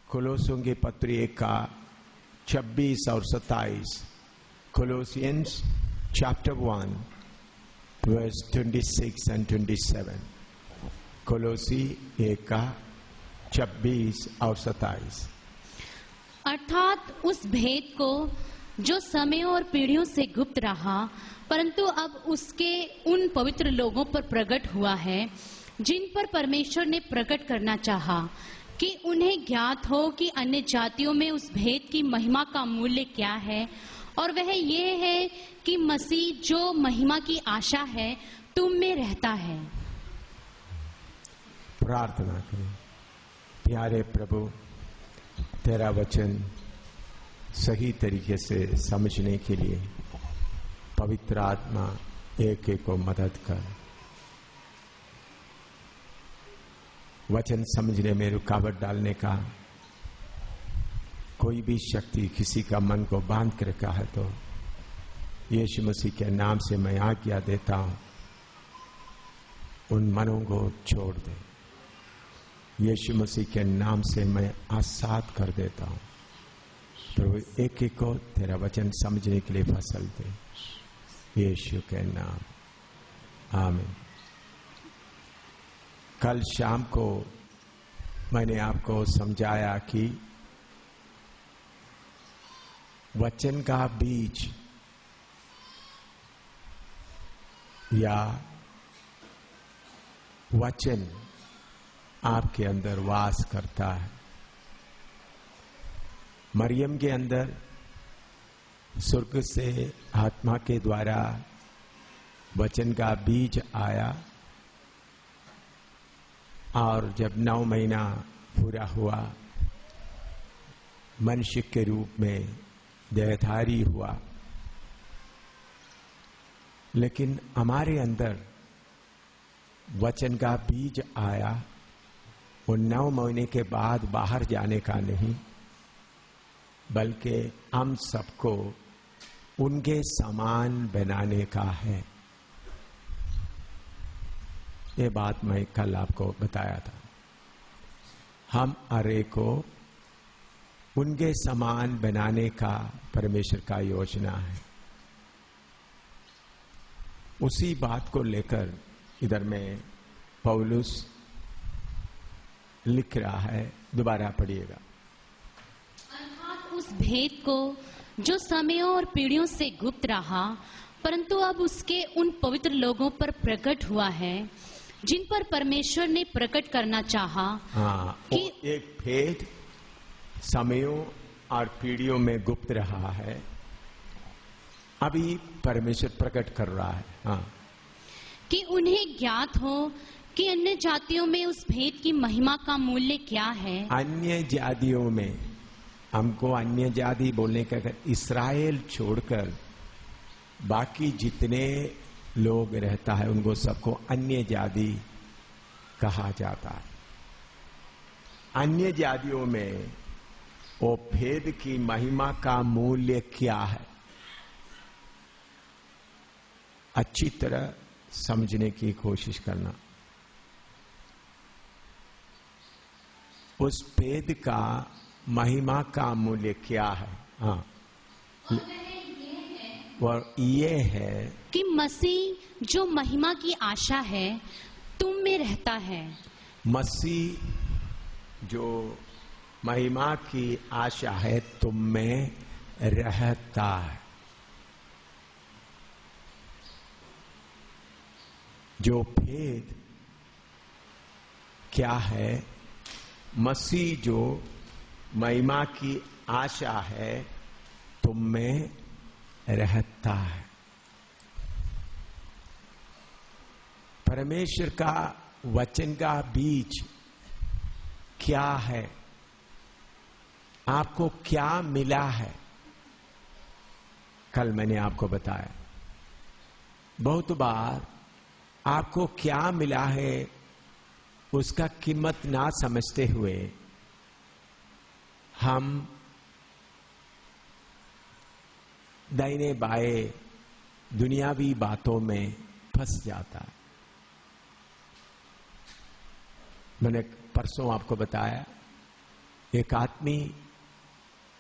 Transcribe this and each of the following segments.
कोलोसियों की पत्री 1 का 26 और 27। कोलोसियंस चैप्टर 1 वर्स 26 एंड 27। कोलोसी 1 का 26 और 27। अर्थात उस भेद को जो समयों और पीढ़ियों से गुप्त रहा, परंतु अब उसके उन पवित्र लोगों पर प्रकट हुआ है जिन पर परमेश्वर ने प्रकट करना चाहा, कि उन्हें ज्ञात हो कि अन्य जातियों में उस भेद की महिमा का मूल्य क्या है, और वह ये है कि मसीह जो महिमा की आशा है तुम में रहता है। प्रार्थना करें। प्यारे प्रभु, तेरा वचन सही तरीके से समझने के लिए पवित्र आत्मा एक एक को मदद कर। वचन समझने में रुकावट डालने का कोई भी शक्ति किसी का मन को बांध कर रखा है तो यीशु मसीह के नाम से मैं आज्ञा देता हूं, उन मनों को छोड़ दे। यीशु मसीह के नाम से मैं आजाद कर देता हूं। प्रभु एक एक को तेरा वचन समझने के लिए फसल दे, यीशु के नाम, आमीन। कल शाम को मैंने आपको समझाया कि वचन का बीज या वचन आपके अंदर वास करता है। मरियम के अंदर स्वर्ग से आत्मा के द्वारा वचन का बीज आया, और जब 9 महीना पूरा हुआ मनुष्य के रूप में देहधारी हुआ। लेकिन हमारे अंदर वचन का बीज आया, वो 9 महीने के बाद बाहर जाने का नहीं, बल्कि हम सबको उनके समान बनाने का है। ये बात मैं कल आपको बताया था। हम अरे को उनके समान बनाने का परमेश्वर का योजना है। उसी बात को लेकर इधर में पौलुस लिख रहा है, दोबारा पढ़िएगा। अर्थात उस भेद को जो समयों और पीढ़ियों से गुप्त रहा, परंतु अब उसके उन पवित्र लोगों पर प्रकट हुआ है जिन पर परमेश्वर ने प्रकट करना चाहा। कि एक भेद समयों और पीढ़ियों में गुप्त रहा है, अभी परमेश्वर प्रकट कर रहा है। कि उन्हें ज्ञात हो कि अन्य जातियों में उस भेद की महिमा का मूल्य क्या है। अन्य जातियों में, हमको अन्य जाति बोलने का, इस्राएल छोड़कर बाकी जितने लोग रहता है उनको सबको अन्य जाति कहा जाता है। अन्य जातियों में वो भेद की महिमा का मूल्य क्या है, अच्छी तरह समझने की कोशिश करना। उस भेद का महिमा का मूल्य क्या है? और ये है कि मसीह जो महिमा की आशा है तुम में रहता है। मसीह जो महिमा की आशा है तुम में रहता है। जो भेद क्या है? मसीह जो महिमा की आशा है तुम में रहता है। परमेश्वर का वचन का बीज क्या है? आपको क्या मिला है? कल मैंने आपको बताया। बहुत बार आपको क्या मिला है उसका कीमत ना समझते हुए हम दाहिने बाएं दुनियावी बातों में फंस जाता है। मैंने परसों आपको बताया एक आदमी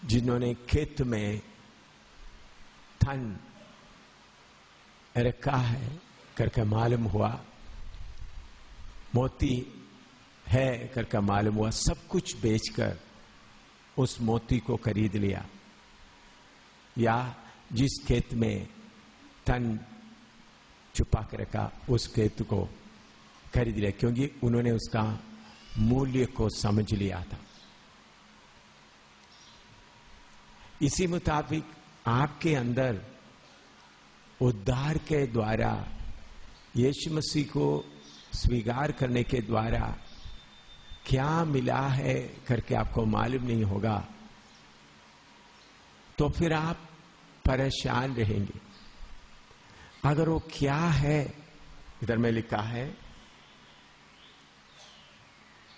जिन्होंने खेत में धन रखा है करके मालूम हुआ, मोती है करके मालूम हुआ, सब कुछ बेचकर उस मोती को खरीद लिया, या जिस खेत में धन छुपा कर रखा उस खेत को खरीद लिया, क्योंकि उन्होंने उसका मूल्य को समझ लिया था। इसी मुताबिक आपके अंदर उद्धार के द्वारा, यीशु मसीह को स्वीकार करने के द्वारा क्या मिला है करके आपको मालूम नहीं होगा, तो फिर आप परेशान रहेंगे। अगर वो क्या है, इधर में लिखा है,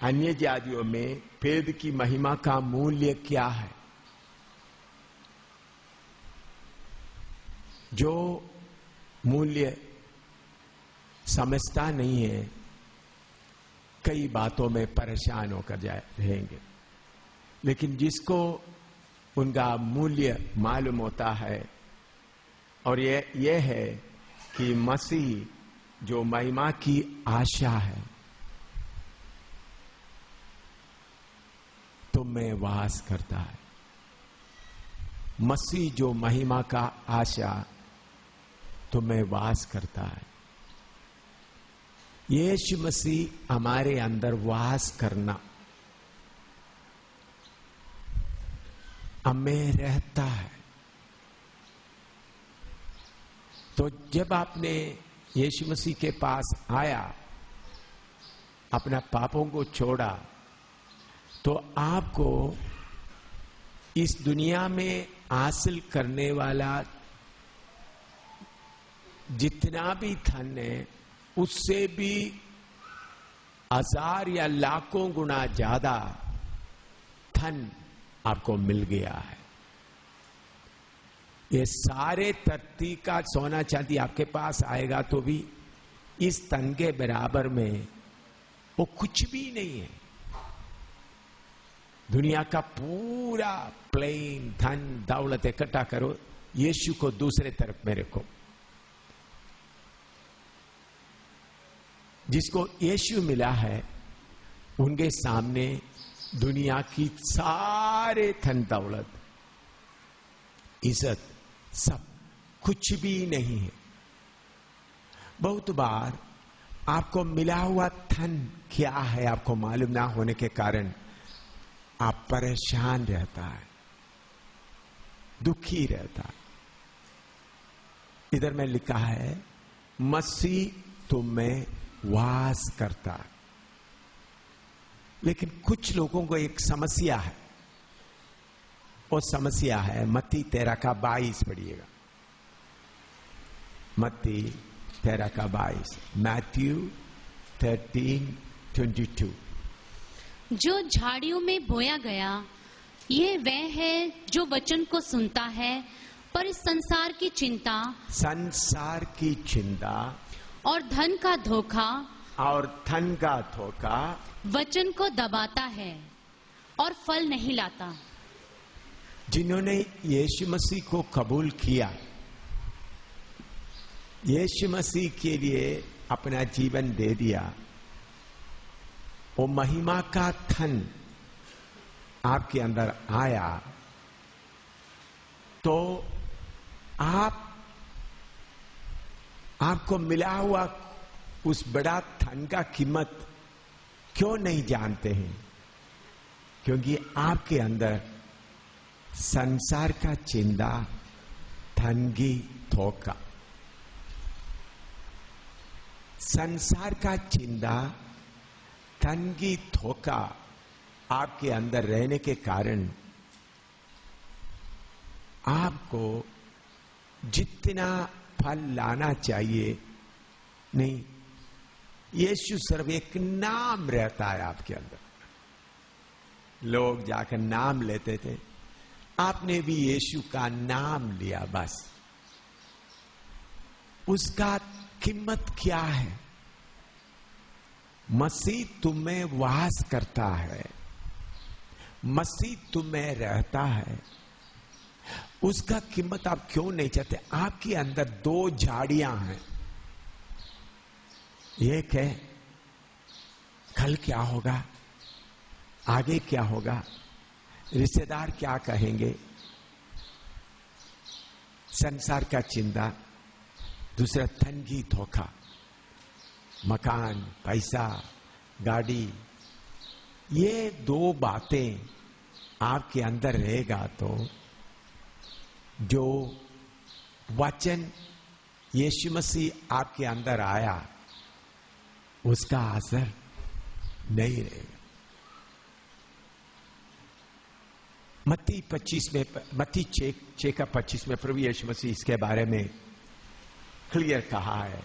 अन्य जातियों में भेद की महिमा का मूल्य क्या है। जो मूल्य समझता नहीं है, कई बातों में परेशान होकर रहेंगे, लेकिन जिसको उनका मूल्य मालूम होता है, और ये है कि मसीह जो महिमा की आशा है तुम में वास करता है। मसीह जो महिमा का आशा तुम में वास करता है। यीशु मसीह हमारे अंदर वास करना, हमें रहता है। तो जब आपने यीशु मसीह के पास आया, अपना पापों को छोड़ा, तो आपको इस दुनिया में हासिल करने वाला जितना भी धन है, उससे भी 1000 या लाखों गुना ज्यादा धन आपको मिल गया है। ये सारे धरती का सोना चांदी आपके पास आएगा तो भी इस धन के बराबर में वो कुछ भी नहीं है। दुनिया का पूरा प्लेन धन दौलत इकट्ठा करो, यीशु को दूसरे तरफ में रखो। जिसको यीशु मिला है, उनके सामने दुनिया की सारे धन दौलत, इज्जत, सब कुछ भी नहीं है। बहुत बार आपको मिला हुआ धन क्या है आपको मालूम ना होने के कारण आप परेशान रहता है, दुखी रहता है। इधर में लिखा है, मसीह तुम में वास करता है। लेकिन कुछ लोगों को एक समस्या है, वो समस्या है मत्ती 13:22 पढ़िएगा। मत्ती 13:22, मैथ्यू 13:22। जो झाड़ियों में बोया गया, यह वह है जो वचन को सुनता है, पर इस संसार की चिंता और धन का धोखा वचन को दबाता है और फल नहीं लाता। जिन्होंने यीशु मसीह को कबूल किया, यीशु मसीह के लिए अपना जीवन दे दिया, वो महिमा का धन आपके अंदर आया, तो आपको मिला हुआ उस बड़ा धन का कीमत क्यों नहीं जानते हैं? क्योंकि आपके अंदर संसार का चिंता, धन की धोखा, संसार का चिंता, धन की धोखा आपके अंदर रहने के कारण आपको जितना फल लाना चाहिए नहीं, यीशु सिर्फ एक नाम रहता है आपके अंदर। लोग जाकर नाम लेते थे, आपने भी यीशु का नाम लिया, बस। उसका कीमत क्या है? मसीह तुम में वास करता है, मसीह तुम में रहता है, उसका कीमत आप क्यों नहीं चाहते? आपके अंदर दो झाड़ियां हैं। एक है कल क्या होगा, आगे क्या होगा, रिश्तेदार क्या कहेंगे, संसार का चिंता। दूसरा धन की धोखा, मकान, पैसा, गाड़ी। ये दो बातें आपके अंदर रहेगा तो जो वचन यीशु मसीह आपके अंदर आया उसका असर नहीं रहेगा। मत्ती 6 का 25 में प्रभु यीशु मसीह इसके बारे में क्लियर कहा है।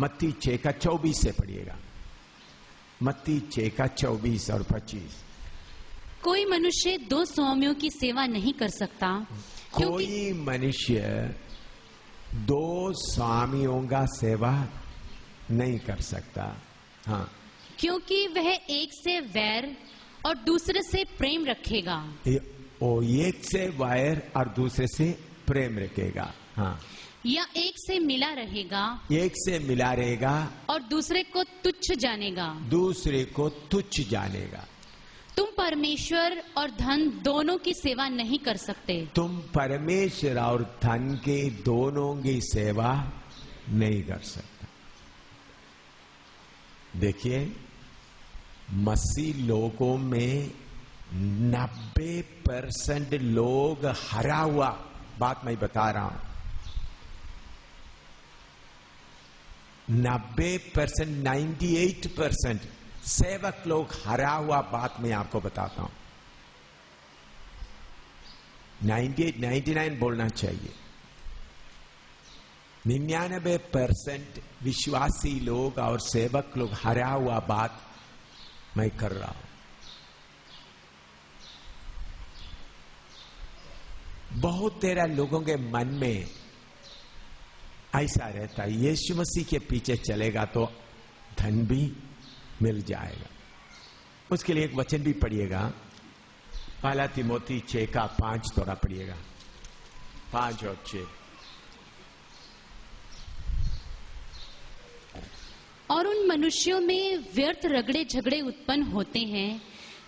मत्ती 6 का 24 से पढ़िएगा। मत्ती 6 का 24 और 25। कोई मनुष्य दो स्वामियों की सेवा नहीं कर सकता, कोई मनुष्य दो स्वामियों का सेवा नहीं कर सकता। हाँ, क्योंकि वह एक से वैर और दूसरे से प्रेम रखेगा। वो एक से वैर और दूसरे से प्रेम रखेगा। हाँ, या एक से मिला रहेगा, एक से मिला रहेगा और दूसरे को तुच्छ जानेगा। दूसरे को तुच्छ जानेगा। तुम परमेश्वर और धन दोनों की सेवा नहीं कर सकते। तुम परमेश्वर और धन के दोनों की सेवा नहीं कर सकते। देखिए, मसीह लोगों में 90% लोग हरा हुआ, बात मैं बता रहा हूं, 90%, 98% सेवक लोग हरा हुआ, बात मैं आपको बताता हूं। 98, 99 बोलना चाहिए। 99% विश्वासी लोग और सेवक लोग हरा हुआ, बात मैं कर रहा हूं। बहुत तेरा लोगों के मन में ऐसा रहता है, यीशु मसीह के पीछे चलेगा तो धन भी मिल जाएगा। उसके लिए एक वचन भी पढ़िएगा, पहला तिमोथी 6 का 5 थोड़ा पढ़िएगा, 5 और 6। और उन मनुष्यों में व्यर्थ रगड़े झगड़े उत्पन्न होते हैं,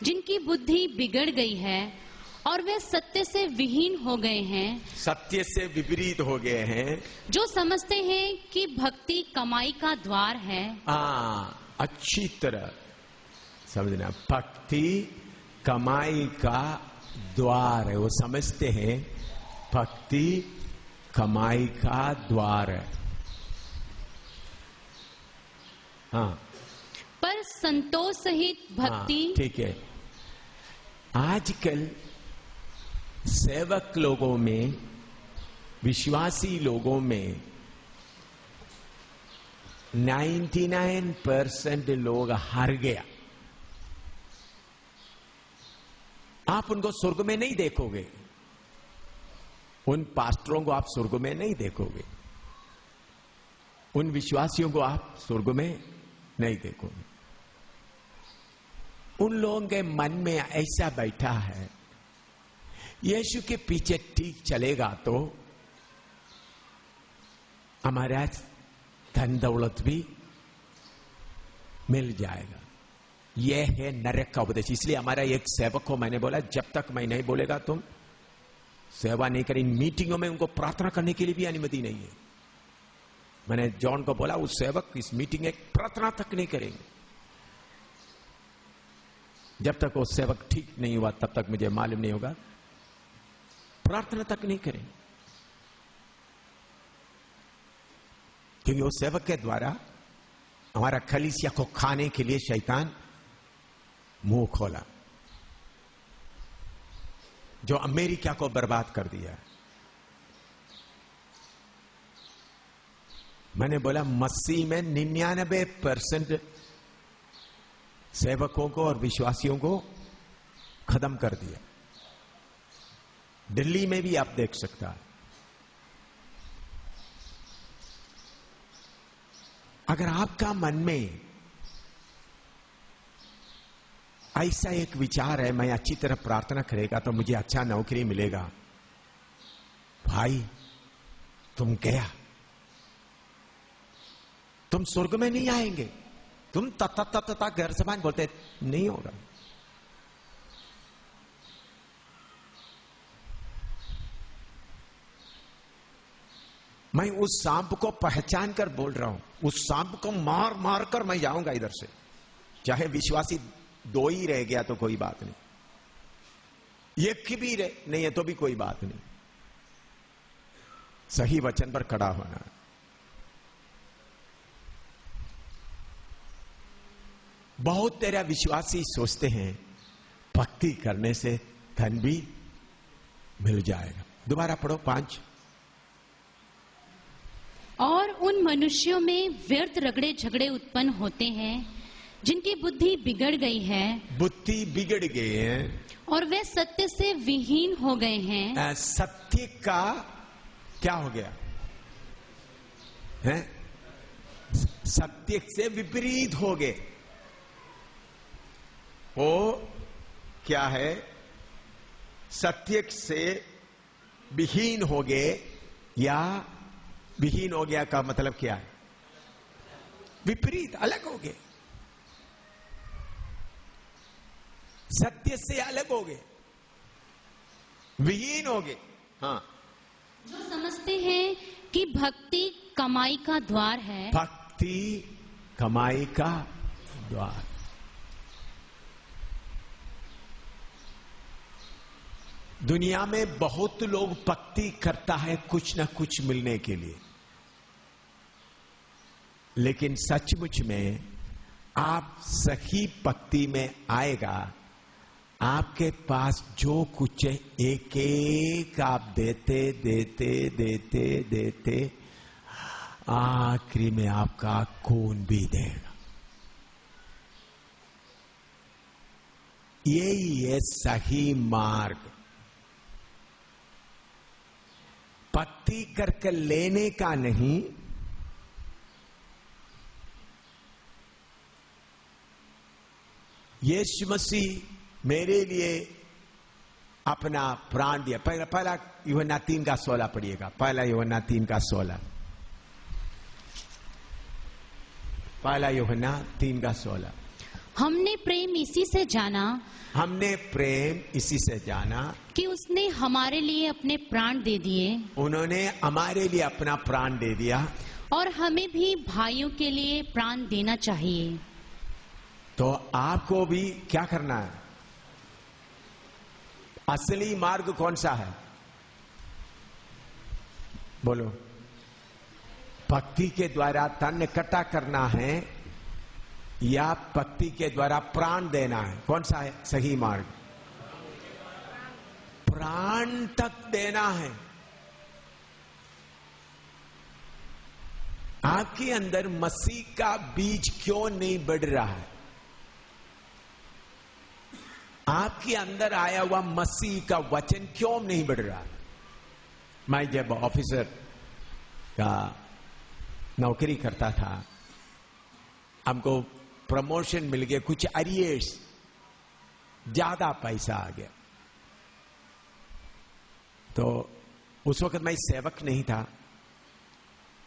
जिनकी बुद्धि बिगड़ गई है और वे सत्य से विहीन हो गए हैं, सत्य से विपरीत हो गए हैं, जो समझते हैं कि भक्ति कमाई का द्वार है। अच्छी तरह समझना, भक्ति कमाई का द्वार है। वो समझते हैं भक्ति कमाई का द्वार है। हाँ, पर संतोष सहित भक्ति। ठीक है। आजकल सेवक लोगों में, विश्वासी लोगों में 99% लोग हार गया। आप उनको स्वर्ग में नहीं देखोगे, उन पास्टरों को आप स्वर्ग में नहीं देखोगे, उन विश्वासियों को आप स्वर्ग में नहीं देखोगे। उन लोगों के मन में ऐसा बैठा है, यीशु के पीछे ठीक चलेगा तो हमारा धन दौलत भी मिल जाएगा। यह है नरक का उपदेश। इसलिए हमारा एक सेवक को मैंने बोला, जब तक मैं नहीं बोलेगा तुम सेवा नहीं करें। मीटिंगों में उनको प्रार्थना करने के लिए भी अनुमति नहीं है। मैंने जॉन को बोला, उस सेवक इस मीटिंग में प्रार्थना तक नहीं करेंगे। जब तक वो सेवक ठीक नहीं हुआ तब तक मुझे मालूम नहीं होगा, प्रार्थना तक नहीं करेंगे। क्योंकि उस सेवक के द्वारा हमारा कलीसिया को खाने के लिए शैतान मुंह खोला, जो अमेरिका को बर्बाद कर दिया। मैंने बोला, मसीह में 99% सेवकों को और विश्वासियों को खत्म कर दिया। दिल्ली में भी आप देख सकता है। अगर आपका मन में ऐसा एक विचार है, मैं अच्छी तरह प्रार्थना करेगा तो मुझे अच्छा नौकरी मिलेगा। भाई तुम गया, तुम स्वर्ग में नहीं आएंगे। तुम तत्ता घर समान बोलते नहीं होगा। मैं उस सांप को पहचान कर बोल रहा हूं, उस सांप को मार मार कर मैं जाऊंगा इधर से। चाहे विश्वासी 2 ही रह गया तो कोई बात नहीं, 1 भी नहीं है तो भी कोई बात नहीं। सही वचन पर खड़ा होना। बहुत तेरा विश्वासी सोचते हैं भक्ति करने से धन भी मिल जाएगा। दोबारा पढ़ो 5। और उन मनुष्यों में व्यर्थ रगड़े झगड़े उत्पन्न होते हैं जिनकी बुद्धि बिगड़ गई है। बुद्धि बिगड़ गई है और वे सत्य से विहीन हो गए हैं। सत्य का क्या हो गया है? सत्य से विपरीत हो गए। वो क्या है? सत्य से विहीन हो गए, या विहीन हो गया का मतलब क्या है? विपरीत, अलग हो गए, सत्य से अलग हो गए, विहीन हो गए। हाँ, जो समझते हैं कि भक्ति कमाई का द्वार है। भक्ति कमाई का द्वार। दुनिया में बहुत लोग भक्ति करता है कुछ ना कुछ मिलने के लिए, लेकिन सचमुच में आप सही भक्ति में आएगा, आपके पास जो कुछ है एक एक आप देते देते देते देते आखिरी में आपका खून भी देगा। यही है सही मार्ग। भक्ति करके लेने का नहीं, यीशु मसीह मेरे लिए अपना प्राण दिया। पहला यूहन्ना 3:16 पढ़िएगा। पहला यूहन्ना 3:16। पहला यूहन्ना 3:16। हमने प्रेम इसी से जाना, हमने प्रेम इसी से जाना कि उसने हमारे लिए अपने प्राण दे दिए। उन्होंने हमारे लिए अपना प्राण दे दिया, और हमें भी भाइयों के लिए प्राण देना चाहिए। तो आपको भी क्या करना है? असली मार्ग कौन सा है? बोलो। भक्ति के द्वारा तन इकट्ठा करना है या भक्ति के द्वारा प्राण देना है? कौन सा है सही मार्ग? प्राण तक देना है। आपके अंदर मसीह का बीज क्यों नहीं बढ़ रहा है? आपके अंदर आया हुआ मसीह का वचन क्यों नहीं बढ़ रहा? मैं जब ऑफिसर का नौकरी करता था, हमको प्रमोशन मिल गया, कुछ अरियर्स, ज्यादा पैसा आ गया। तो उस वक्त मैं सेवक नहीं था।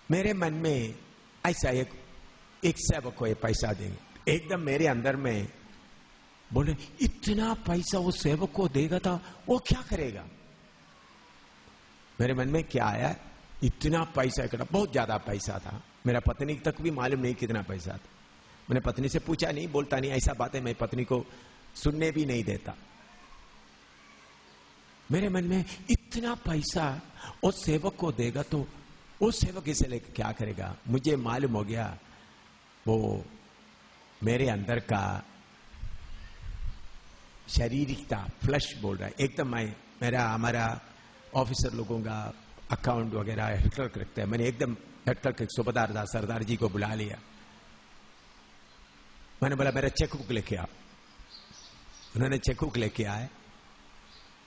मेरे मन में ऐसा एक सेवक को ये पैसा देंगे, एकदम मेरे अंदर में बोले इतना पैसा वो सेवक को देगा था, वो क्या करेगा? मेरे मन में क्या आया, इतना पैसा इकट्ठा, बहुत ज्यादा पैसा था। मेरा पत्नी तक भी मालूम नहीं कितना पैसा था। मैंने पत्नी से पूछा, नहीं, बोलता नहीं, ऐसा बात है, मैं पत्नी को सुनने भी नहीं देता। मेरे मन में इतना पैसा वो सेवक को देगा तो वो सेवक इसे लेकर क्या करेगा? मुझे मालूम हो गया वो मेरे अंदर का शारीरिकता, फ्लश बोल रहा है एकदम। हमारा ऑफिसर लोगों का अकाउंट वगैरह हेड क्लर्क रखता है। मैंने एकदम हेड क्लर्क सुबेदार दास सरदार जी को बुला लिया। मैंने बोला मेरा चेकबुक लेके आओ। उन्होंने चेकबुक लेके आए।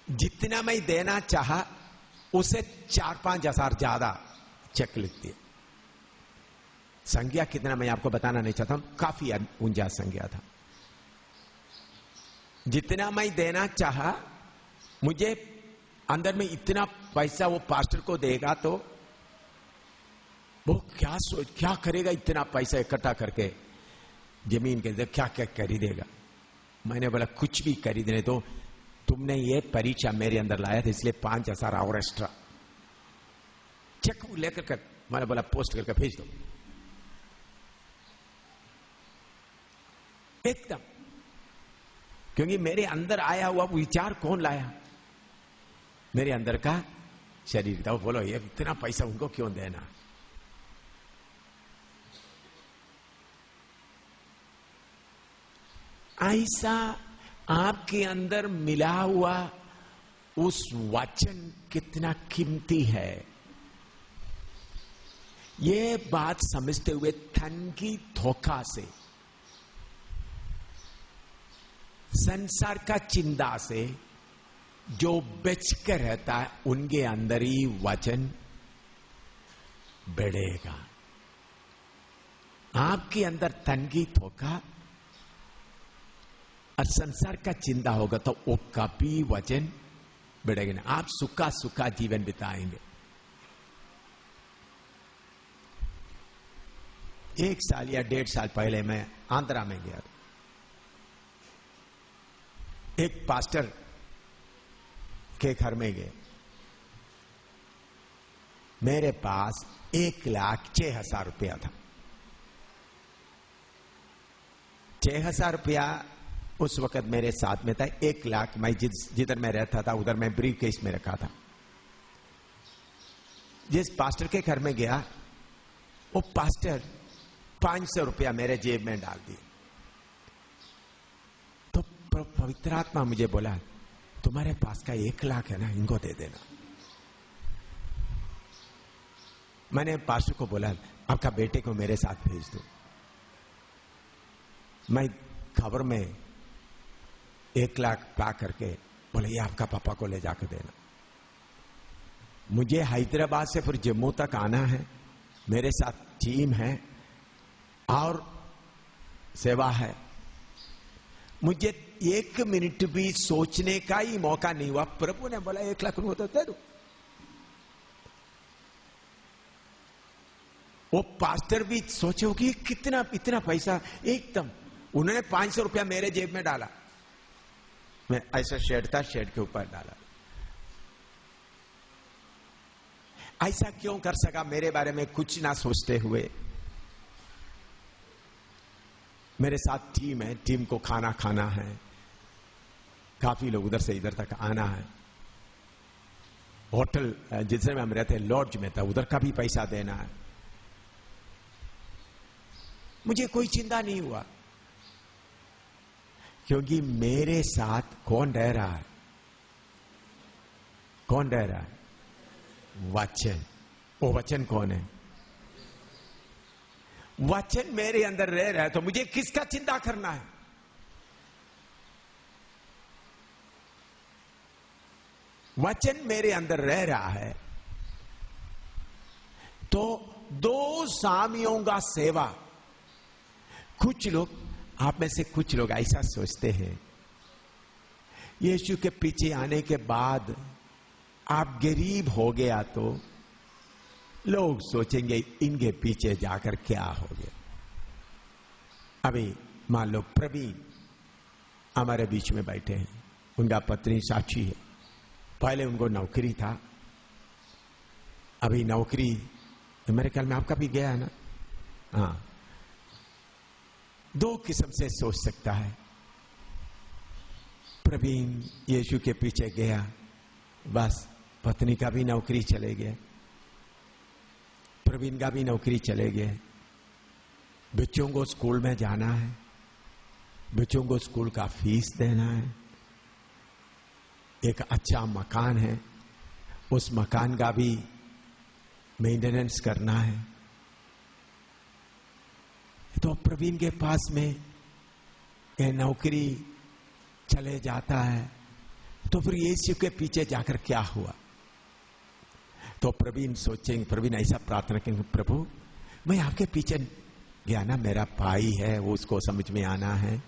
जितना मैं देना चाहा उसे 4-5 हजार ज्यादा चेक लिख दिया। संज्ञा कितना मैं आपको बताना नहीं चाहता हूं, काफी ऊंचा संज्ञा था। जितना मैं देना चाहा, मुझे अंदर में इतना पैसा वो पास्टर को देगा तो वो क्या करेगा इतना पैसा इकट्ठा करके जमीन के अंदर क्या क्या खरीदेगा। मैंने बोला कुछ भी खरीदने तो तुमने ये परीक्षा मेरे अंदर लाया था इसलिए 5,000 और एक्स्ट्रा चेक लेकर कर, मैंने बोला पोस्ट करके भेज दो एकदम। क्योंकि मेरे अंदर आया हुआ विचार कौन लाया? मेरे अंदर का शरीर था। वो बोलो ये इतना पैसा उनको क्यों देना। ऐसा आपके अंदर मिला हुआ उस वचन कितना कीमती है, ये बात समझते हुए धन की धोखा से, संसार का चिंता से जो बेचकर रहता है उनके अंदर ही वचन बढ़ेगा। आपके अंदर धन की धोखा और संसार का चिंता होगा तो वो कभी वचन बढ़ेगा ना। आप सुखा सुखा जीवन बिताएंगे। 1 साल या 1.5 साल पहले मैं आंध्रा में गया। एक पास्टर के घर में गए। मेरे पास 1,06,000 रुपया था। 6,000 रुपया उस वक्त मेरे साथ में था। 1 लाख मैं जिधर मैं रहता था उधर मैं ब्रीफ केस में रखा था। जिस पास्टर के घर में गया वो पास्टर 500 रुपया मेरे जेब में डाल दिए। तो पवित्र आत्मा मुझे बोला तुम्हारे पास का 1 लाख है ना, इनको दे देना। मैंने पास्टर को बोला आपका बेटे को मेरे साथ भेज दो। मैं खबर में 1 लाख पा करके बोले ये आपका पापा को ले जाकर देना। मुझे हैदराबाद से फिर जम्मू तक आना है, मेरे साथ टीम है और सेवा है। मुझे 1 मिनट भी सोचने का ही मौका नहीं हुआ। प्रभु ने बोला 1 लाख रुपये तो दे दो। वो पास्टर भी सोचे होगी कितना इतना पैसा एकदम। उन्होंने 500 रुपया मेरे जेब में डाला। मैं ऐसा शेड था, शेड के ऊपर डाला। ऐसा क्यों कर सका? मेरे बारे में कुछ ना सोचते हुए। मेरे साथ टीम है, टीम को खाना खाना है, काफी लोग उधर से इधर तक आना है। होटल जिसमें हम रहते हैं लॉज में था, उधर का भी पैसा देना है। मुझे कोई चिंता नहीं हुआ क्योंकि मेरे साथ कौन रह रहा है? कौन रह रहा है? वचन। वो वचन कौन है? वचन मेरे अंदर रह रहा है तो मुझे किसका चिंता करना है? वचन मेरे अंदर रह रहा है तो 2 स्वामियों का सेवा। कुछ लोग, आप में से कुछ लोग ऐसा सोचते हैं यीशु के पीछे आने के बाद आप गरीब हो गया तो लोग सोचेंगे इनके पीछे जाकर क्या हो गया। अभी मान लो प्रवीण हमारे बीच में बैठे हैं, उनका पत्नी साक्षी है। पहले उनको नौकरी था, अभी नौकरी मेरे ख्याल में आपका भी गया है ना। हाँ, 2 किस्म से सोच सकता है। प्रवीण यीशु के पीछे गया, बस पत्नी का भी नौकरी चले गया, प्रवीण का भी नौकरी चले गए। बच्चों को स्कूल में जाना है, बच्चों को स्कूल का फीस देना है, एक अच्छा मकान है, उस मकान का भी मेंटेनेंस करना है। तो प्रवीण के पास में ये नौकरी चले जाता है तो फिर यीशु के पीछे जाकर क्या हुआ? तो प्रवीण सोचेंगे, प्रवीण ऐसा प्रार्थना करेंगे, प्रभु मैं आपके पीछे गया ना, मेरा भाई है वो उसको समझ में आना है,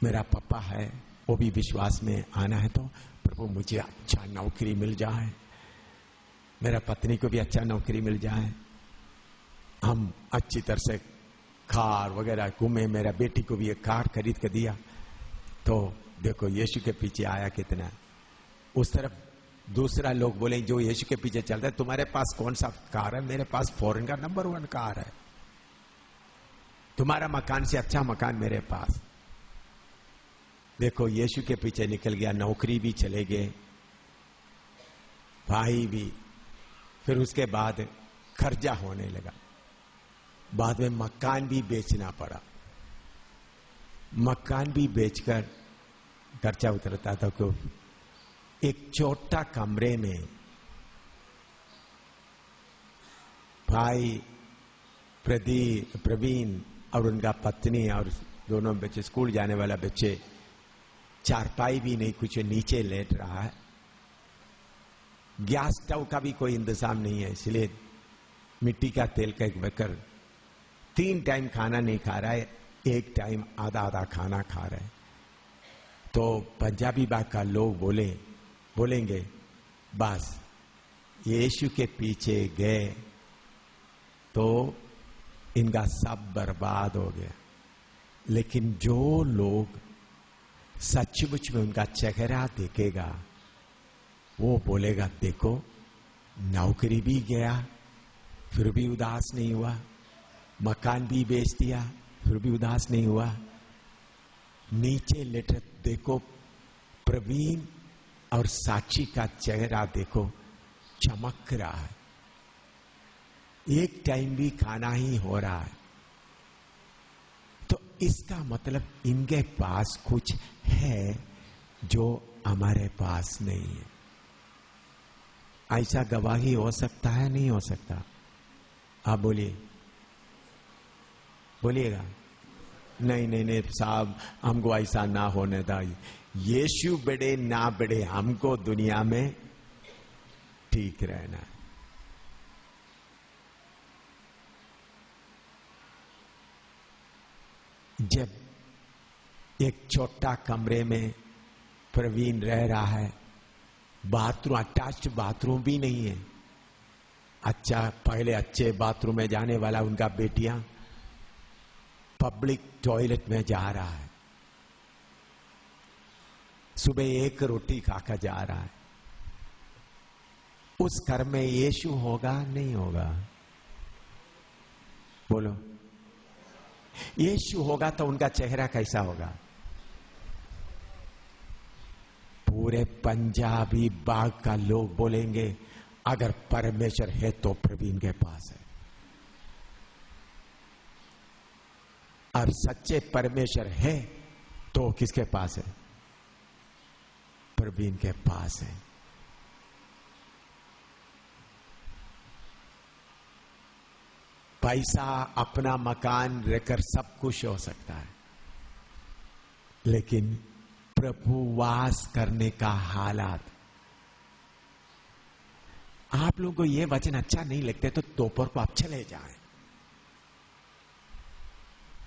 मेरा पापा है, वो भी विश्वास में आना है, तो प्रभु मुझे अच्छा नौकरी मिल जाए, मेरा पत्नी को भी अच्छा नौकरी मिल जाए, हम अच्छी तरह से कार वगैरह घूमे, मेरा बेटी को भी एक कार खरीद कर दिया। तो देखो यीशु के पीछे आया कितना। उस तरफ दूसरा लोग बोले जो यीशु के पीछे चल रहा है, तुम्हारे पास कौन सा कार है? मेरे पास फॉरेन का नंबर 1 कार है, तुम्हारा मकान से अच्छा मकान मेरे पास। देखो यीशु के पीछे निकल गया, नौकरी भी चले गए, भाई भी, फिर उसके बाद खर्चा होने लगा, बाद में मकान भी बेचना पड़ा। मकान भी बेचकर खर्चा उतरता था। को एक छोटा कमरे में भाई प्रवीण और उनका पत्नी और दोनों बच्चे, स्कूल जाने वाला बच्चे, चारपाई भी नहीं, कुछ नीचे लेट रहा है। गैस स्टोव का भी कोई इंतजाम नहीं है, इसलिए मिट्टी का तेल का एक बकर 3 टाइम खाना नहीं खा रहा है, 1 टाइम आधा आधा खाना खा रहा है। तो पंजाबी बाग का लोग बोलेंगे बस यीशु के पीछे गए तो इनका सब बर्बाद हो गया। लेकिन जो लोग सचमुच में उनका चेहरा देखेगा, वो बोलेगा देखो नौकरी भी गया फिर भी उदास नहीं हुआ, मकान भी बेच दिया फिर भी उदास नहीं हुआ, नीचे लेटे देखो प्रवीण और साक्षी का चेहरा देखो चमक रहा है, 1 टाइम भी खाना ही हो रहा है। तो इसका मतलब इनके पास कुछ है जो हमारे पास नहीं है। ऐसा गवाही हो सकता है, नहीं हो सकता? आप बोलिएगा। नहीं साहब, हमको ऐसा ना होने दा। यीशु बड़े ना बड़े, हमको दुनिया में ठीक रहना है। जब एक छोटा कमरे में प्रवीण रह रहा है, बाथरूम, अटैच्ड बाथरूम भी नहीं है, अच्छा पहले अच्छे बाथरूम में जाने वाला उनका बेटियां पब्लिक टॉयलेट में जा रहा है, सुबह 1 रोटी खाकर जा रहा है। उस घर में यीशु होगा नहीं होगा? बोलो। यीशु होगा तो उनका चेहरा कैसा होगा? पूरे पंजाबी बाग का लोग बोलेंगे अगर परमेश्वर है तो प्रवीण के पास है, और सच्चे परमेश्वर है तो किसके पास है? प्रवीण के पास है। पैसा, अपना मकान रहकर सब कुछ हो सकता है, लेकिन प्रभु वास करने का हालात। आप लोगों को यह वचन अच्छा नहीं लगते तो दोपहर को आप चले जाएं।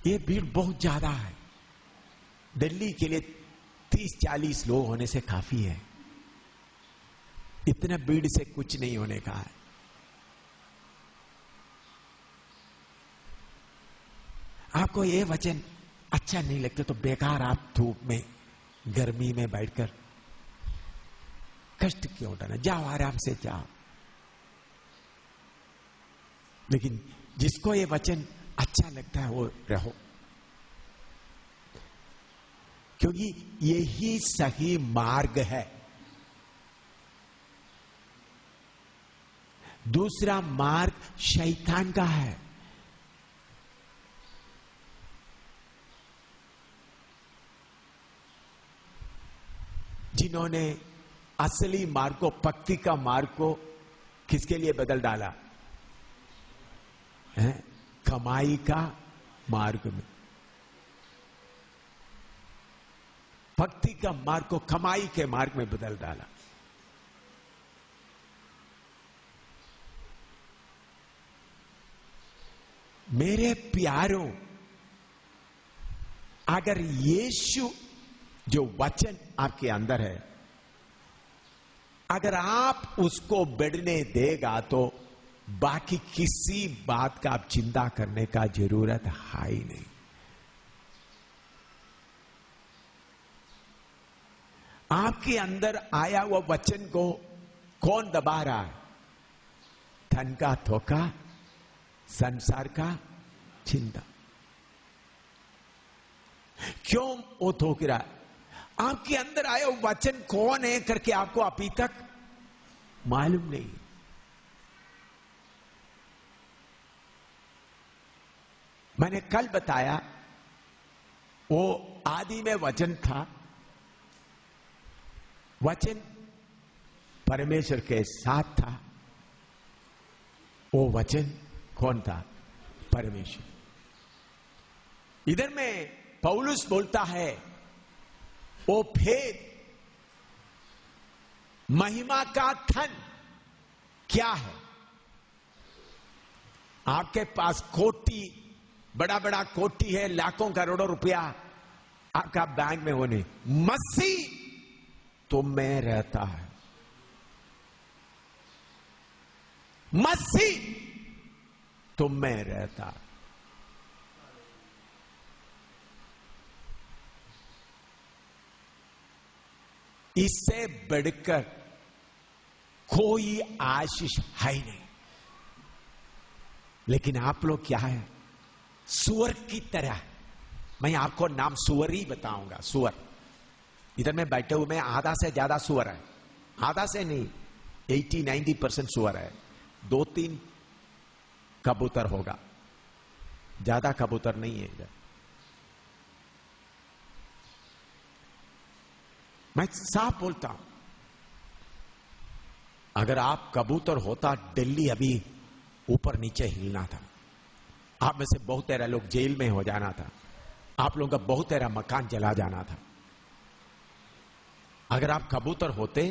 ये भीड़ बहुत ज्यादा है, दिल्ली के लिए 30-40 लोग होने से काफी है, इतना भीड़ से कुछ नहीं होने का है। आपको ये वचन अच्छा नहीं लगता तो बेकार आप धूप में गर्मी में बैठकर कष्ट क्यों उठाना, जाओ आराम से जाओ। लेकिन जिसको ये वचन अच्छा लगता है वो रहो, क्योंकि यही सही मार्ग है। दूसरा मार्ग शैतान का है। जिन्होंने असली मार्ग को, भक्ति का मार्ग को किसके लिए बदल डाला है? कमाई का मार्ग में। भक्ति का मार्ग को कमाई के मार्ग में बदल डाला। मेरे प्यारों, अगर यीशु जो वचन आपके अंदर है, अगर आप उसको बढ़ने देगा तो बाकी किसी बात का आप चिंता करने का जरूरत है ही नहीं। आपके अंदर आया हुआ वचन को कौन दबा रहा है? धन का धोखा, संसार का चिंता। क्यों वो थोक रहा है? आपके अंदर आया हुआ वचन कौन है करके आपको अभी तक मालूम नहीं। मैंने कल बताया वो आदि में वचन था, वचन परमेश्वर के साथ था। वो वचन कौन था? परमेश्वर। इधर में पौलुस बोलता है वो भेद, महिमा का धन क्या है? आपके पास कोटि, बड़ा बड़ा कोटि है, लाखों करोड़ों रुपया आपका बैंक में होने, मसीह तो में रहता है। मसीह तो में रहता है। इससे बढ़कर कोई आशीष है ही नहीं। लेकिन आप लोग क्या है? सुअर की तरह। मैं आपको नाम सुअर ही बताऊंगा। सुअर, इधर में बैठे हुए में आधा से ज्यादा सुअर है। आधा से नहीं, 80-90% सुअर है। 2-3 कबूतर होगा, ज्यादा कबूतर नहीं है इधर। मैं साफ बोलता हूं, अगर आप कबूतर होता, दिल्ली अभी ऊपर नीचे हिलना था। आप में से बहुत तेरा लोग जेल में हो जाना था। आप लोगों का बहुत तेरा मकान जला जाना था। अगर आप कबूतर होते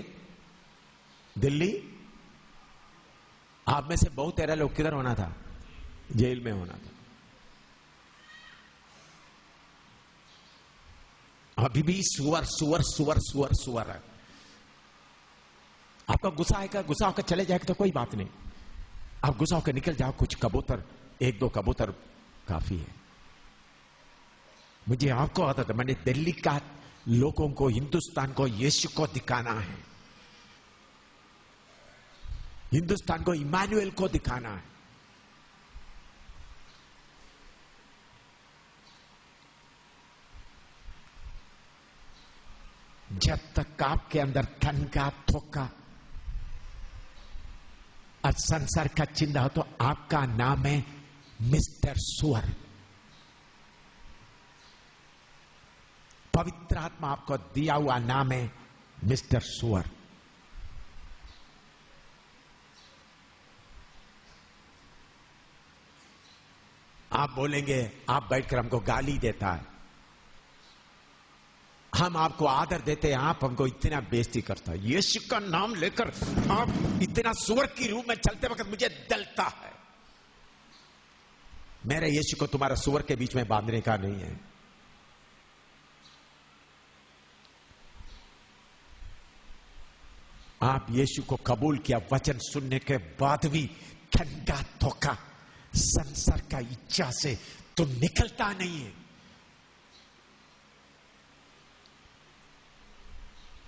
दिल्ली, आप में से बहुत तेरा लोग किधर होना था? जेल में होना था। अभी भी सुअर सुअर सुअर सुअर सुअर है। आपका गुस्सा आएगा, गुस्सा होकर चले जाएगा तो कोई बात नहीं, आप गुस्सा होकर निकल जाओ। कुछ कबूतर, 1-2 कबूतर काफी है। मुझे आपको आदत है, मैंने दिल्ली का लोगों को, हिंदुस्तान को यीशु को दिखाना है। हिंदुस्तान को इमानुएल को दिखाना है। जब तक आपके अंदर धन का धोखा और संसार का चिंता हो तो आपका नाम है मिस्टर सुअर। पवित्र आत्मा आपको दिया हुआ नाम है मिस्टर सुअर। आप बोलेंगे, आप बैठकर हमको गाली देता है, हम आपको आदर देते हैं, आप हमको इतना बेइज्जती करता है। यीशु का नाम लेकर आप इतना सुअर की रूप में चलते वक्त मुझे जलता है। मेरे यीशु को तुम्हारा सुअर के बीच में बांधने का नहीं है। आप यीशु को कबूल किया, वचन सुनने के बाद भी धन का धोखा, संसार का इच्छा से तुम निकलता नहीं है।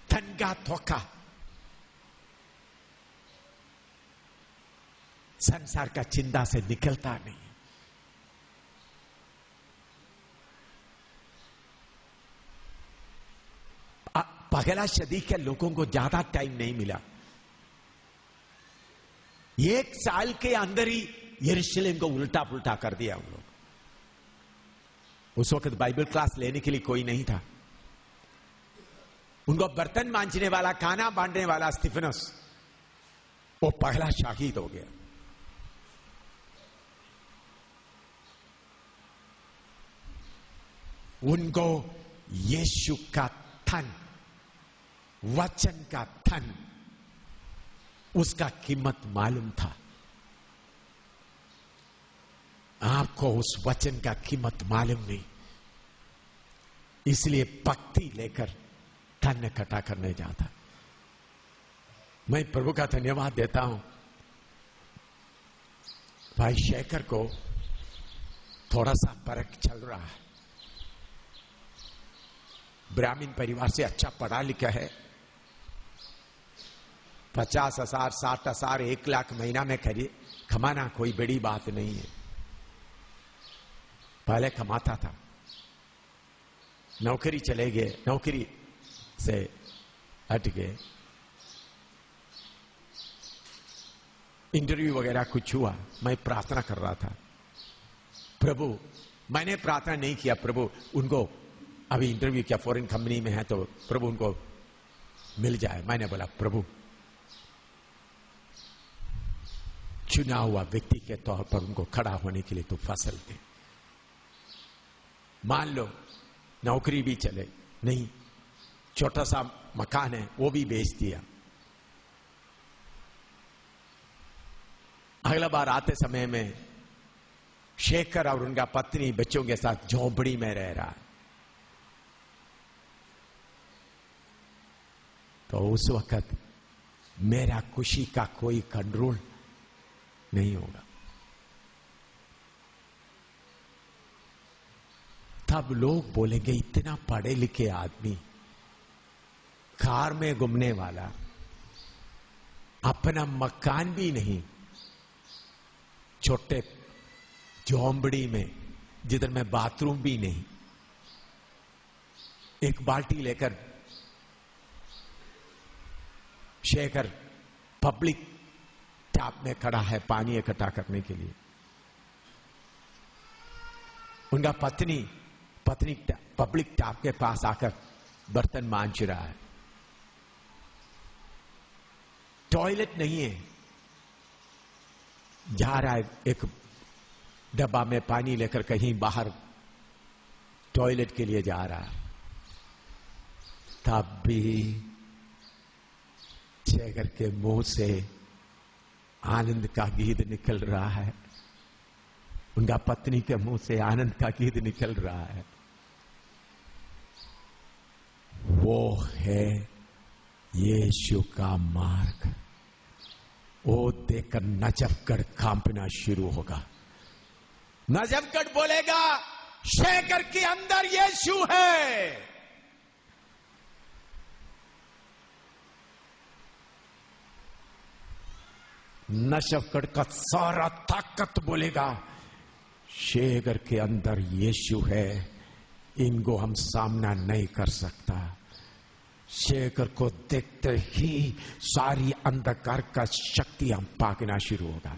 धन का धोखा, संसार का चिंता से निकलता नहीं। पगला सदी के लोगों को ज्यादा टाइम नहीं मिला। 1 साल के अंदर ही यरूशलेम को उल्टा पुल्टा कर दिया उन लोग। उस वक्त बाइबल क्लास लेने के लिए कोई नहीं था। उनको बर्तन मांजने वाला, खाना बांटने वाला स्टीफनस, वो पहला शहीद हो गया। उनको यीशु का धन, वचन का धन, उसका कीमत मालूम था। आपको उस वचन का कीमत मालूम नहीं, इसलिए भक्ति लेकर धन इकट्ठा करने जाता। मैं प्रभु का धन्यवाद देता हूं, भाई शेखर को थोड़ा सा फर्क चल रहा है। ब्राह्मण परिवार से, अच्छा पढ़ा लिखा है, 50,000, 60,000, 1,00,000 महीना में कमाना कोई बड़ी बात नहीं है। पहले कमाता था, नौकरी चले गए, नौकरी से हट गए, इंटरव्यू वगैरह कुछ हुआ। मैं प्रार्थना कर रहा था, प्रभु, मैंने प्रार्थना नहीं किया प्रभु उनको, अभी इंटरव्यू किया, फॉरेन कंपनी में है, तो प्रभु उनको मिल जाए। मैंने बोला प्रभु, चुना हुआ व्यक्ति के तौर पर उनको खड़ा होने के लिए तो फसल दे। मान लो नौकरी भी चले नहीं, छोटा सा मकान है वो भी बेच दिया। अगला बार आते समय में शेखर और उनका पत्नी बच्चों के साथ झोंपड़ी में रह रहा है। तो उस वक्त मेरा खुशी का कोई कंट्रोल नहीं होगा। तब लोग बोलेंगे, इतना पढ़े लिखे आदमी, कार में घूमने वाला, अपना मकान भी नहीं, छोटे झोंपड़ी में जिधर में बाथरूम भी नहीं, एक बाल्टी लेकर शेखर पब्लिक टैप में खड़ा है पानी इकट्ठा करने के लिए। उनका पत्नी पब्लिक टैप के पास आकर बर्तन मांज रहा है। टॉयलेट नहीं है, जा रहा है एक डब्बा में पानी लेकर कहीं बाहर टॉयलेट के लिए जा रहा है। तब भी शेखर के मुंह से आनंद का गीत निकल रहा है, उनका पत्नी के मुंह से आनंद का गीत निकल रहा है। वो है यीशु का मार्ग। वो देखकर नजफगढ़ कांपना शुरू होगा। नजफगढ़ बोलेगा, शेखर के अंदर यीशु है। नजफगढ़ का सारा ताकत बोलेगा, शेखर के अंदर यीशु है, इनको हम सामना नहीं कर सकता। शेखर को देखते ही सारी अंधकार का शक्ति हम पागना शुरू होगा,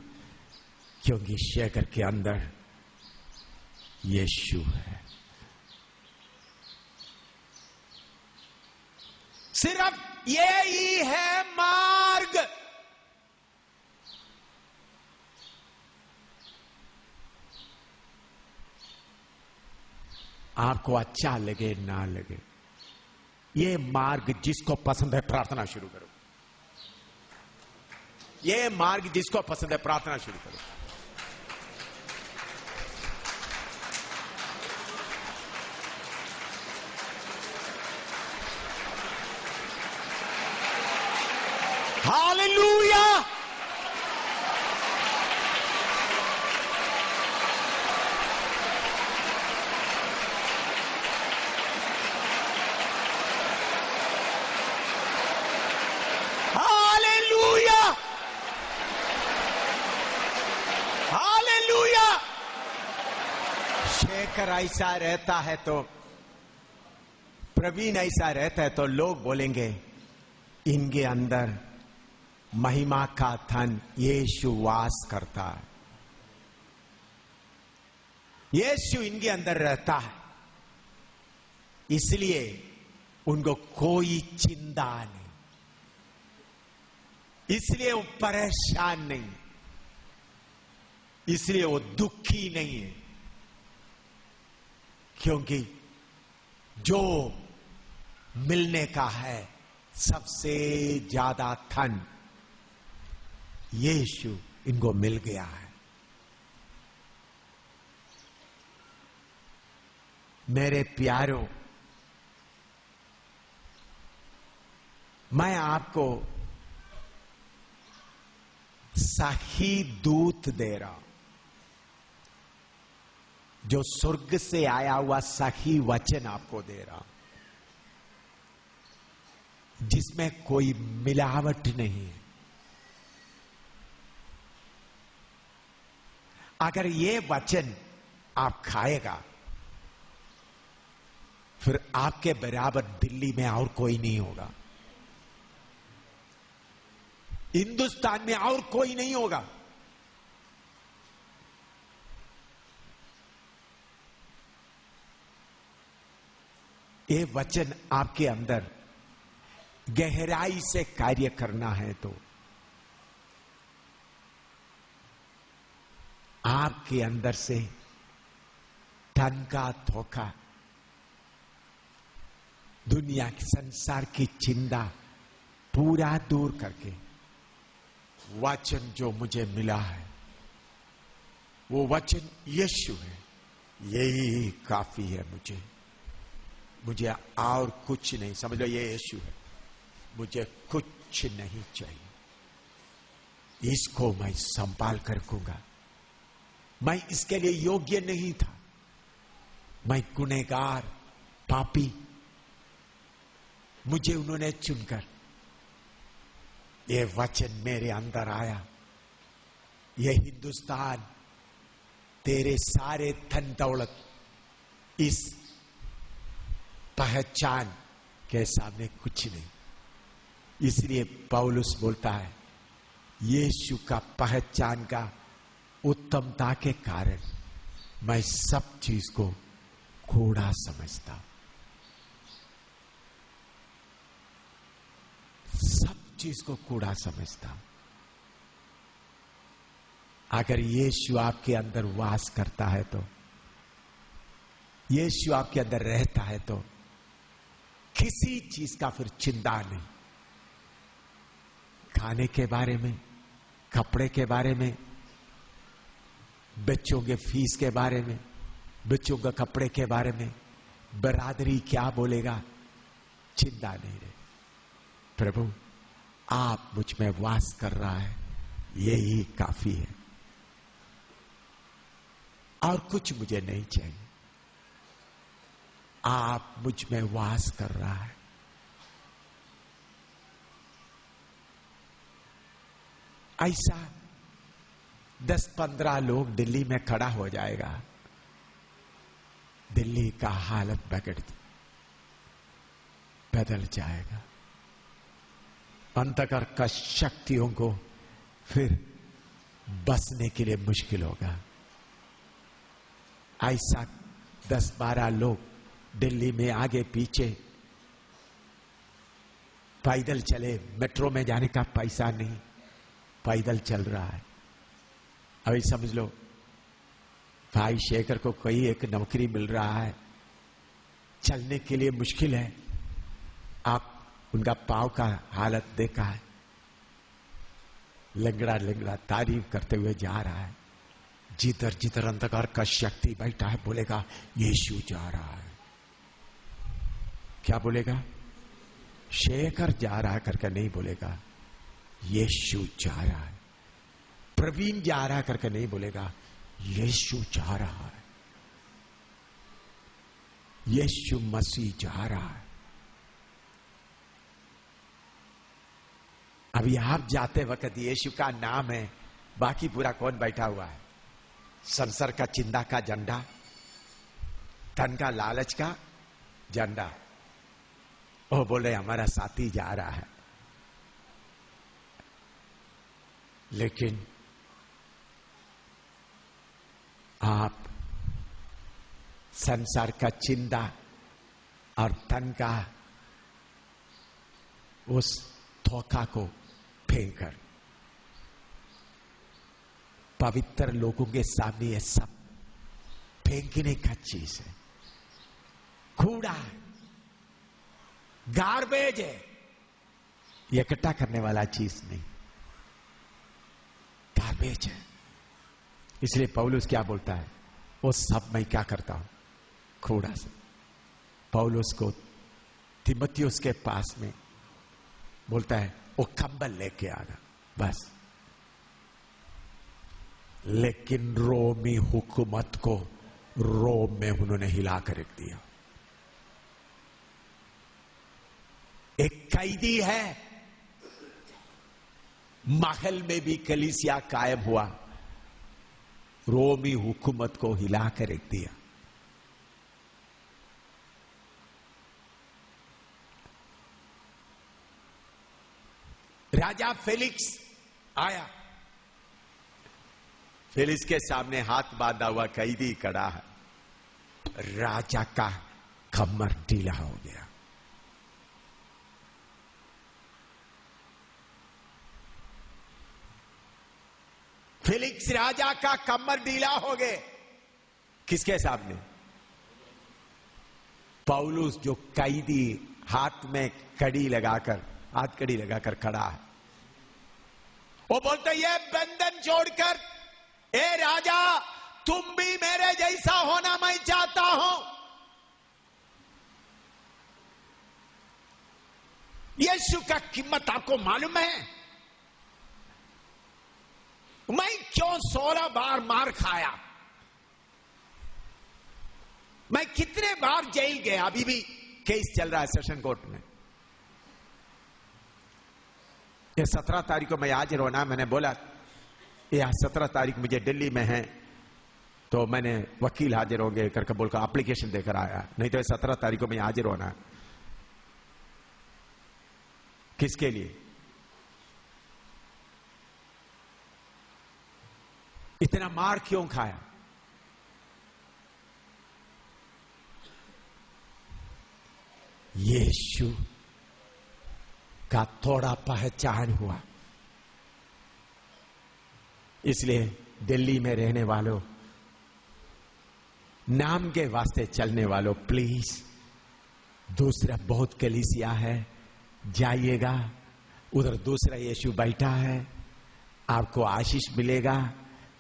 क्योंकि शेखर के अंदर यीशु है। सिर्फ ये ही है मार्ग। आपको अच्छा लगे ना लगे, ये मार्ग जिसको पसंद है प्रार्थना शुरू करो। ये मार्ग जिसको पसंद है प्रार्थना शुरू करो। हालेलुया। शेखर ऐसा रहता है तो, प्रवीण ऐसा रहता है तो लोग बोलेंगे, इनके अंदर महिमा का धन यीशु वास करता है, यीशु इनके अंदर रहता है, इसलिए उनको कोई चिंता नहीं, इसलिए वो परेशान नहीं, इसलिए वो दुखी नहीं है, क्योंकि जो मिलने का है सबसे ज्यादा धन यीशु इनको मिल गया है। मेरे प्यारों, मैं आपको सही दूत दे रहा हूं, जो स्वर्ग से आया हुआ सही वचन आपको दे रहा हूं, जिसमें कोई मिलावट नहीं है। अगर ये वचन आप खाएगा, फिर आपके बराबर दिल्ली में और कोई नहीं होगा, हिंदुस्तान में और कोई नहीं होगा। ये वचन आपके अंदर गहराई से कार्य करना है तो आपके अंदर से धन का धोखा, दुनिया की संसार की चिंता पूरा दूर करके वचन जो मुझे मिला है वो वचन यीशु है, यही काफी है। मुझे और कुछ नहीं, समझ लो ये यीशु है, मुझे कुछ नहीं चाहिए। इसको मैं संभाल कर रखूंगा। मैं इसके लिए योग्य नहीं था, मैं गुनहगार पापी, मुझे उन्होंने चुनकर ये वचन मेरे अंदर आया। ये हिंदुस्तान, तेरे सारे धन दौलत इस पहचान के सामने कुछ नहीं। इसलिए पौलुस बोलता है, यीशु का पहचान का उत्तमता के कारण मैं सब चीज को कूड़ा समझता हूं, सब चीज को कूड़ा समझता हूं। अगर यीशु आपके अंदर वास करता है तो, यीशु आपके अंदर रहता है तो किसी चीज का फिर चिंता नहीं। खाने के बारे में, कपड़े के बारे में, बच्चों के फीस के बारे में, बच्चों के कपड़े के बारे में, बरादरी क्या बोलेगा, चिंता नहीं रहे। प्रभु आप मुझ में वास कर रहा है, यही काफी है, और कुछ मुझे नहीं चाहिए। आप मुझ में वास कर रहा है। ऐसा 10-15 लोग दिल्ली में खड़ा हो जाएगा, दिल्ली का हालत बदल जाएगा। अंधकार का शक्तियों को फिर बसने के लिए मुश्किल होगा। ऐसा 10-12 लोग दिल्ली में आगे पीछे पैदल चले, मेट्रो में जाने का पैसा नहीं, पैदल चल रहा है। अभी समझ लो भाई शेखर को कोई एक नौकरी मिल रहा है, चलने के लिए मुश्किल है। आप उनका पांव का हालत देखा है, लंगड़ा लंगड़ा तारीफ करते हुए जा रहा है। जिधर जिधर अंधकार का शक्ति बैठा है बोलेगा यीशु जा रहा है। क्या बोलेगा? शेखर जा रहा है करके नहीं बोलेगा, यीशु जा रहा है। प्रवीण जा रहा है करके नहीं बोलेगा, यीशु जा रहा है। यीशु मसीह जा रहा है। अभी आप जाते वक्त यीशु का नाम है, बाकी पूरा कौन बैठा हुआ है? संसार का चिंता का झंडा, धन का लालच का झंडा। वो बोले हमारा साथी जा रहा है, लेकिन आप संसार का चिंता और धन का उस धोखा को फेंककर पवित्र लोगों के सामने ये सब फेंकने का चीज है, कूड़ा है, गार्बेज है, ये इकट्ठा करने वाला चीज नहीं, गार्बेज है। इसलिए पौलुस क्या बोलता है? वो सब मैं क्या करता हूं? कूड़ा से। पौलुस को तीमुथियुस के पास में बोलता है वो कंबल लेके आना बस। लेकिन रोमी हुकूमत को रोम में उन्होंने हिलाकर रख दिया। एक कैदी है, महल में भी कलीसिया कायम हुआ, रोमी हुकूमत को हिलाकर रख दिया। राजा फेलिक्स आया, फेलिक्स के सामने हाथ बांधा हुआ कैदी खड़ा है। राजा का कमर ढीला हो गया। फेलिक्स राजा का कमर ढीला हो गए। किसके सामने? पौलुस जो कैदी हाथ में कड़ी लगाकर, हाथ कड़ी लगाकर खड़ा है, वो बोलते ये बंधन छोड़कर, ए राजा तुम भी मेरे जैसा होना मैं चाहता हूं। यीशु का कीमत आपको मालूम है? मैं क्यों 16 बार मार खाया, मैं कितने बार जेल गया, अभी भी केस चल रहा है सेशन कोर्ट में। ये 17 तारीख को मैं हाजिर होना, मैंने बोला ये 17 तारीख मुझे दिल्ली में है, तो मैंने वकील हाजिर होंगे करके बोलकर एप्लीकेशन देकर आया, नहीं तो 17 तारीख को मैं हाजिर होना है। किसके लिए? इतना मार क्यों खाया? यीशु का थोड़ा पहचान हुआ। इसलिए दिल्ली में रहने वालों, नाम के वास्ते चलने वालों, प्लीज, दूसरा बहुत कलीसिया है, जाइएगा, उधर दूसरा यीशु बैठा है, आपको आशीष मिलेगा,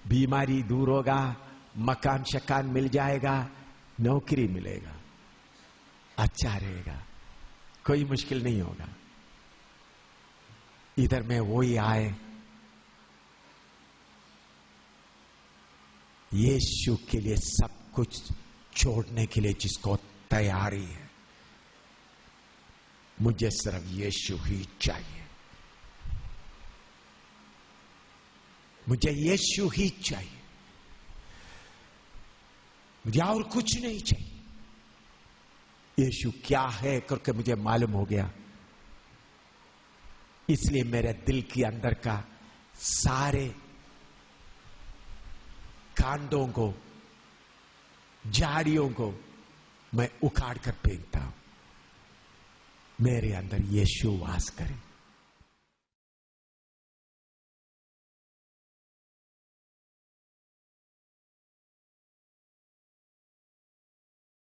बीमारी दूर होगा, मकान शकान मिल जाएगा, नौकरी मिलेगा, अच्छा रहेगा, कोई मुश्किल नहीं होगा। इधर में वही आए, यीशु के लिए सब कुछ छोड़ने के लिए जिसको तैयारी है। मुझे सिर्फ यीशु ही चाहिए, मुझे यीशु ही चाहिए, मुझे और कुछ नहीं चाहिए। यीशु क्या है करके मुझे मालूम हो गया, इसलिए मेरे दिल के अंदर का सारे कांडों को, झाड़ियों को मैं उखाड़ कर फेंकता हूं। मेरे अंदर यीशु वास करे।